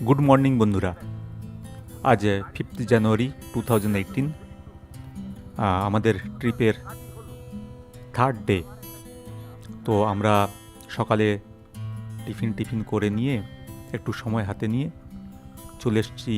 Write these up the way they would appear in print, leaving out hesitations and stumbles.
Good morning বন্ধুরা। আজ 5 জানুয়ারি 2018, আমাদের ট্রিপের থার্ড ডে। তো আমরা সকালে টিফিন করে নিয়ে একটু সময় হাতে নিয়ে চলে এসেছি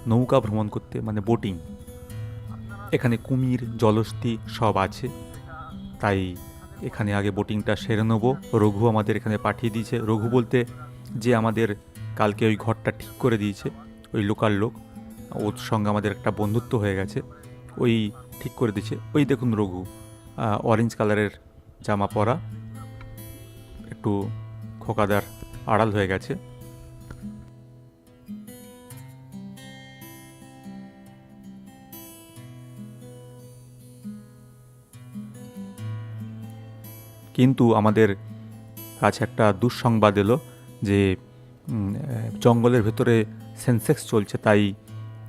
নৌকা ভ্রমণ করতে, মানে বোটিং। এখানে কুমির, জলহস্তী সব আছে, তাই এখানে আগে বোটিংটা সেরে নেবো। রঘু আমাদের এখানে পাঠিয়ে দিয়েছে। রঘু বলতে যে আমাদের কালকে ওই ঘরটা ঠিক করে দিয়েছে, ওই লোকাল লোক, ওর সঙ্গে আমাদের একটা বন্ধুত্ব হয়ে গেছে, ওই ঠিক করে দিয়েছে। ওই দেখুন রঘু, অরেঞ্জ কালারের জামা পরা, একটু খোকাদার আড়াল হয়ে গেছে। কিন্তু আমাদের কাছে একটা দুঃসংবাদ এলো যে জঙ্গলের ভেতরে সেন্সেক্স চলছে, তাই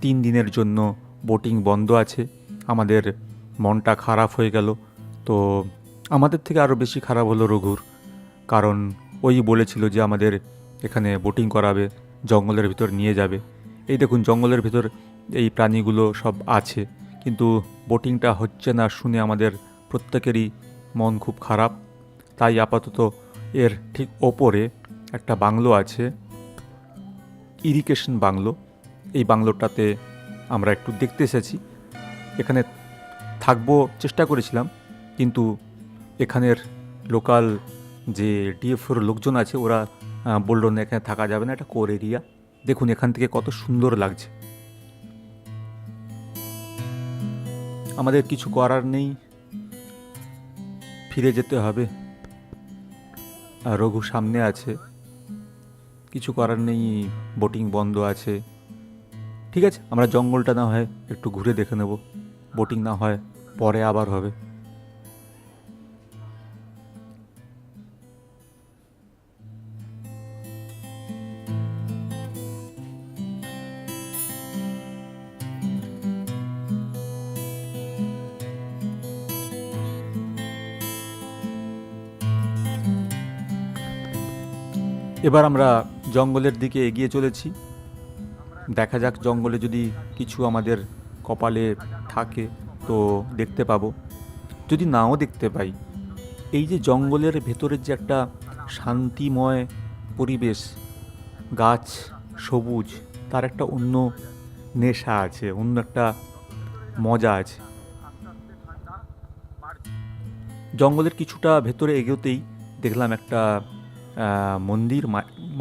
3 দিনের জন্য বোটিং বন্ধ আছে। আমাদের মনটা খারাপ হয়ে গেল। তো আমাদের থেকে আরও বেশি খারাপ হলো রঘুর, কারণ ওই বলেছিল যে আমাদের এখানে বোটিং করাবে, জঙ্গলের ভিতর নিয়ে যাবে। এই দেখুন জঙ্গলের ভিতর এই প্রাণীগুলো সব আছে, কিন্তু বোটিংটা হচ্ছে না শুনে আমাদের প্রত্যেকেরই মন খুব খারাপ। তাই আপাতত এর ঠিক ওপরে একটা বাংলো আছে, ইরিগেশন বাংলো। এই বাংলোটাতে আমরা একটু দেখতে এসেছি। এখানে থাকবো চেষ্টা করেছিলাম, কিন্তু এখানের লোকাল যে ডিএফওর লোকজন আছে ওরা বলল না, এখানে থাকা যাবে না, এটা কোর এরিয়া। দেখুন এখান থেকে কত সুন্দর লাগছে। আমাদের কিছু করার নেই, ফিরে যেতে হবে। রঘু সামনে আছে, কিছু করার নেই, বোটিং বন্ধ আছে। ঠিক আছে, আমরা জঙ্গলটা না হয় একটু ঘুরে দেখে নেব, বোটিং না হয় পরে আবার হবে। এবার আমরা জঙ্গলের দিকে এগিয়ে চলেছি। দেখা যাক জঙ্গলে যদি কিছু আমাদের কপালে থাকে তো দেখতে পাবো, যদি নাও দেখতে পাই। এই যে জঙ্গলের ভেতরের যে একটা শান্তিময় পরিবেশ, গাছ, সবুজ, তার একটা অন্য নেশা আছে, অন্য একটা মজা আছে। জঙ্গলের কিছুটা ভেতরে এগোতেই দেখলাম একটা মন্দির,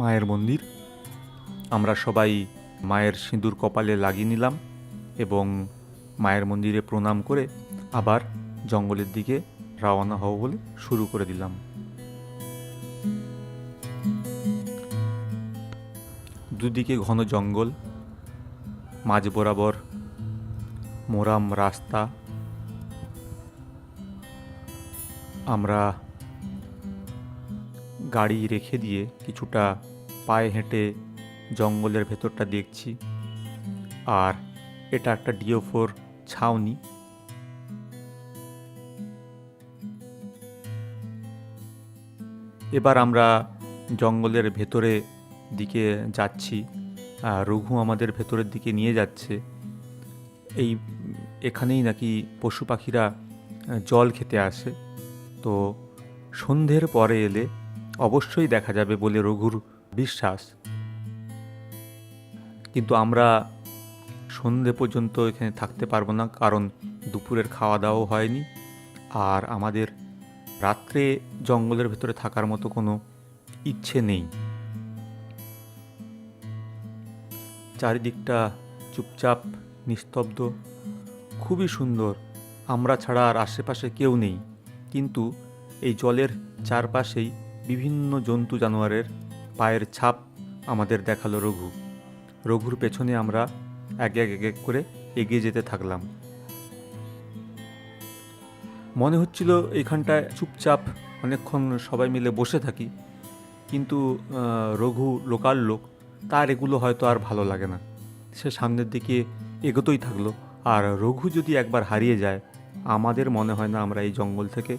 মায়ের মন্দির। আমরা সবাই মায়ের সিঁদুর কপালে লাগিয়ে নিলাম এবং মায়ের মন্দিরে প্রণাম করে আবার জঙ্গলের দিকে রওনা হব বলে শুরু করে দিলাম। দুদিকে ঘন জঙ্গল, মাঝ বরাবর মোরাম রাস্তা। আমরা গাড়ি রেখে দিয়ে কিছুটা পায়ে হেঁটে জঙ্গলের ভেতরটা দেখছি। আর এটা একটা ডিও4 ছাউনি। এবার আমরা জঙ্গলের ভেতরে দিকে যাচ্ছি, রঘু আমাদের ভেতরের দিকে নিয়ে যাচ্ছে। এখানেই নাকি পশু পাখিরা জল খেতে আসে, তো সন্ধ্যের পরে এলে অবশ্যই দেখা যাবে বলে রঘুর বিশ্বাস। কিন্তু আমরা সন্ধে পর্যন্ত এখানে থাকতে পারবো না, কারণ দুপুরের খাওয়া দাওয়াও হয়নি, আর আমাদের রাত্রে জঙ্গলের ভেতরে থাকার মতো কোনো ইচ্ছে নেই। চারিদিকটা চুপচাপ, নিস্তব্ধ, খুবই সুন্দর। আমরা ছাড়া আর আশেপাশে কেউ নেই, কিন্তু এই জলের চারপাশেই বিভিন্ন জন্তু জানোয়ারের পায়ের ছাপ আমাদের দেখালো রঘু। রঘুর পেছনে আমরা এক এক করে এগিয়ে যেতে থাকলাম। মনে হচ্ছিল এখানটায় চুপচাপ অনেকক্ষণ সবাই মিলে বসে থাকি, কিন্তু রঘু লোকাল লোক, তার এগুলো হয়তো আর ভালো লাগে না। সে সামনের দিকে এগোতেই থাকলো। আর রঘু যদি একবার হারিয়ে যায়, আমাদের মনে হয় না আমরা এই জঙ্গল থেকে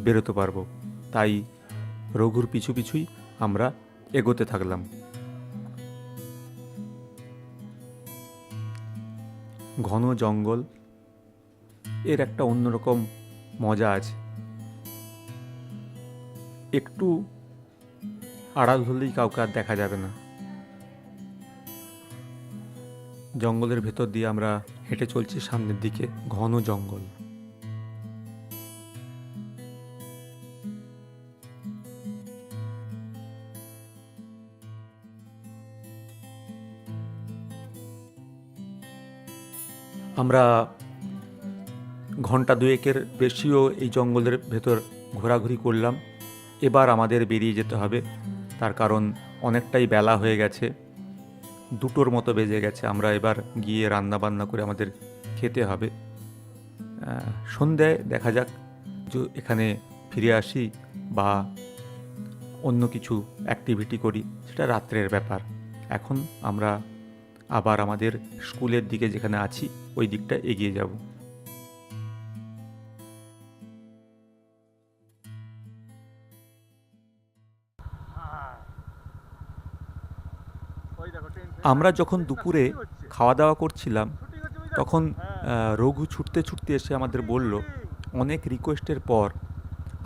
বেরোতে পারবো। তাই রঘুর পিছু পিছুই আমরা এগোতে থাকলাম। ঘন জঙ্গল, এর একটা অন্যরকম মজা আছে। একটু আড়াল হলেই কাউকে আর দেখা যাবে না। জঙ্গলের ভেতর দিয়ে আমরা হেঁটে চলছি সামনের দিকে, ঘন জঙ্গল। আমরা ঘন্টা দুয়েকের বেশিও এই জঙ্গলের ভেতর ঘোরাঘুরি করলাম। এবার আমাদের বেরিয়ে যেতে হবে, তার কারণ অনেকটাই বেলা হয়ে গেছে, 2টোর মতো বেজে গেছে। আমরা এবার গিয়ে রান্না বান্না করে আমাদের খেতে হবে। সন্ধ্যায় দেখা যাক যে এখানে ফিরে আসি বা অন্য কিছু অ্যাক্টিভিটি করি, সেটা রাত্রের ব্যাপার। এখন আমরা আবার আমাদের স্কুলের দিকে যেখানে আছি ওই দিকটা এগিয়ে যাব। আমরা যখন দুপুরে খাওয়া দাওয়া করছিলাম তখন রঘু ছুটতে ছুটতে এসে আমাদের বলল, অনেক রিকোয়েস্টের পর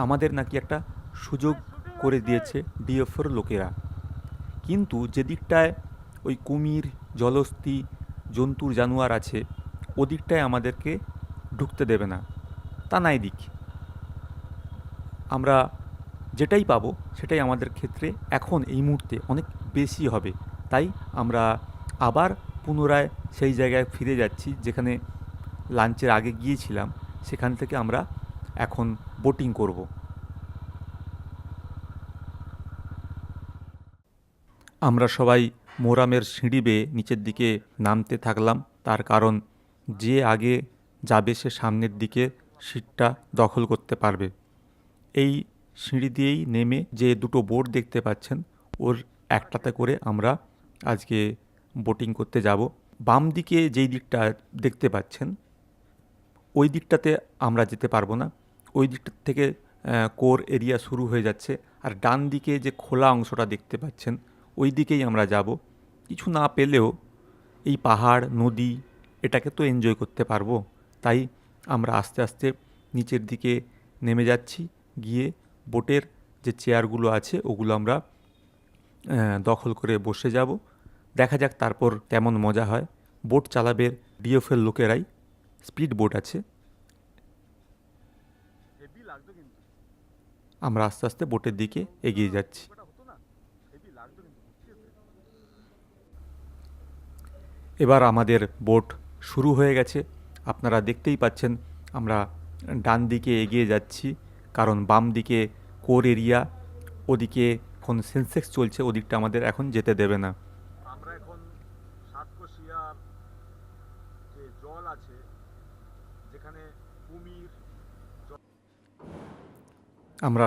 আমাদের নাকি একটা সুযোগ করে দিয়েছে ডিএফওর লোকেরা, কিন্তু যে দিকটায় ওই কুমির, জলহস্তী, জন্তুর জানোয়ার আছে ওদিকটায় আমাদেরকে ঢুকতে দেবে না। তা নাই দিক, আমরা যেটাই পাবো সেটাই আমাদের ক্ষেত্রে এখন এই মুহূর্তে অনেক বেশি হবে। তাই আমরা আবার পুনরায় সেই জায়গায় ফিরে যাচ্ছি যেখানে লাঞ্চের আগে গিয়েছিলাম। সেখান থেকে আমরা এখন বোটিং করব। আমরা সবাই মোরামের সিঁড়ি বেয়ে নিচের দিকে নামতে থাকলাম, তার কারণ যে আগে যাবে সে সামনের দিকে সিটটা দখল করতে পারবে। এই সিঁড়ি দিয়েই নেমে যে 2টো বোট দেখতে পাচ্ছেন ওর একটাতে করে আমরা আজকে বোটিং করতে যাব। বাম দিকে যেই দিকটা দেখতে পাচ্ছেন ওই দিকটাতে আমরা যেতে পারবো না, ওই দিকটা থেকে কোর এরিয়া শুরু হয়ে যাচ্ছে। আর ডান দিকে যে খোলা অংশটা দেখতে পাচ্ছেন ওই দিকেই আমরা যাব। কিছু না পেলেও এই পাহাড়, নদী এটাকে তো এনজয় করতে পারবো। তাই আমরা আস্তে আস্তে নিচের দিকে নেমে যাচ্ছি, গিয়ে বোটের যে চেয়ারগুলো আছে ওগুলো আমরা দখল করে বসে যাব। দেখা যাক তারপর কেমন মজা হয়। বোট চালাবে ডিএফএল লোকেরাই, স্পিড বোট আছে। আমরা আস্তে আস্তে বোটের দিকে এগিয়ে যাচ্ছি। এবার আমাদের বোট শুরু হয়ে গেছে, আপনারা দেখতেই পাচ্ছেন। আমরা ডান দিকে এগিয়ে যাচ্ছি কারণ বাম দিকে কোর এরিয়া, ওদিকে এখন সেন্সেক্স চলছে, ওদিকটা আমাদের এখন যেতে দেবে না। আমরা এখন সাতকোশিয়ার যে জল আছে যেখানে কুমির, আমরা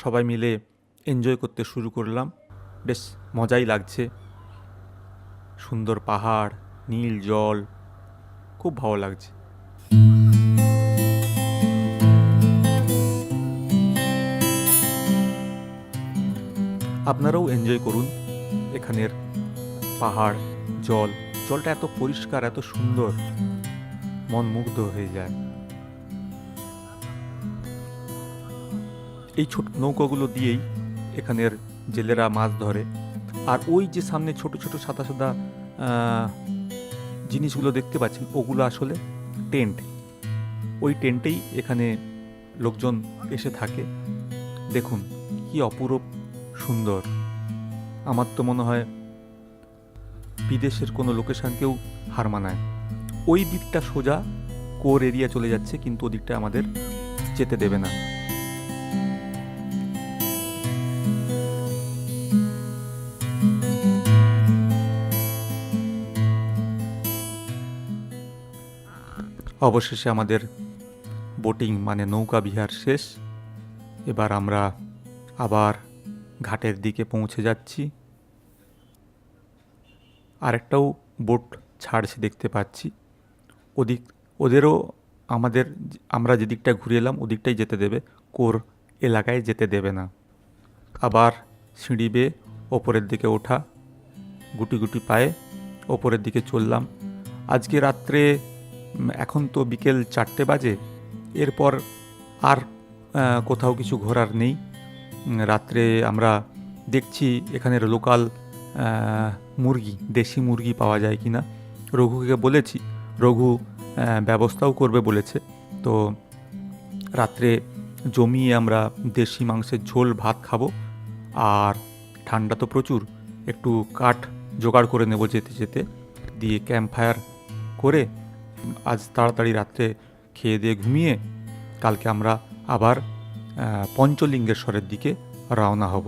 সবাই মিলে এনজয় করতে শুরু করলাম। বেশ মজাই লাগছে, সুন্দর পাহাড়, নীল জল, খুব ভালো লাগছে। আপনারাও এনজয় করুন এখানের পাহাড়, জলটা এত পরিষ্কার, এত সুন্দর, মন মুগ্ধ হয়ে যায়। এই ছোট নৌকাগুলো দিয়েই এখানের জেলেরা মাছ ধরে। আর ওই যে সামনে ছোট ছোট সাদা সাদা জিনিসগুলো দেখতে পাচ্ছেন ওগুলো আসলে টেন্ট। ওই টেন্টেই এখানে লোকজন এসে থাকে। দেখুন কি অপূরূপ সুন্দর। আমার তো মনে হয় বিদেশের কোনো লোকেশনকেও হার মানায়। ওই দিকটা সোজা কোর এরিয়া চলে যাচ্ছে, কিন্তু ওদিকটা আমাদের যেতে দেবে না। অবশেষে আমাদের বোটিং মানে নৌকা বিহার শেষ। এবার আমরা আবার ঘাটের দিকে পৌঁছে যাচ্ছি। আরেকটাও বোট ছাড়ছে দেখতে পাচ্ছি। ওদেরও আমরা যে দিকটা ঘুরে এলাম ওদিকটাই যেতে দেবে, কোর এলাকায় যেতে দেবে না। আবার সিঁড়ি বেয়ে ওপরের দিকে ওঠা, গুটি গুটি পায়ে ওপরের দিকে চললাম। আজকে রাত্রে এখন তো বিকেল 4টে বাজে, এরপর আর কোথাও কিছু ঘোরার নেই। রাত্রে আমরা দেখছি এখানের লোকাল মুরগি, দেশি মুরগি পাওয়া যায় কি না। রঘুকে বলেছি, রঘু ব্যবস্থাও করবে বলেছে। তো রাত্রে জমিয়ে আমরা দেশি মাংসের ঝোল ভাত খাবো। আর ঠান্ডা তো প্রচুর, একটু কাঠ জোগাড় করে নেব যেতে যেতে, দিয়ে ক্যাম্প ফায়ার করে আজ তাড়াতাড়ি রাত্রে খেয়ে দিয়ে ঘুমিয়ে কালকে আমরা আবার পঞ্চলিঙ্গেশ্বরের দিকে রওনা হব।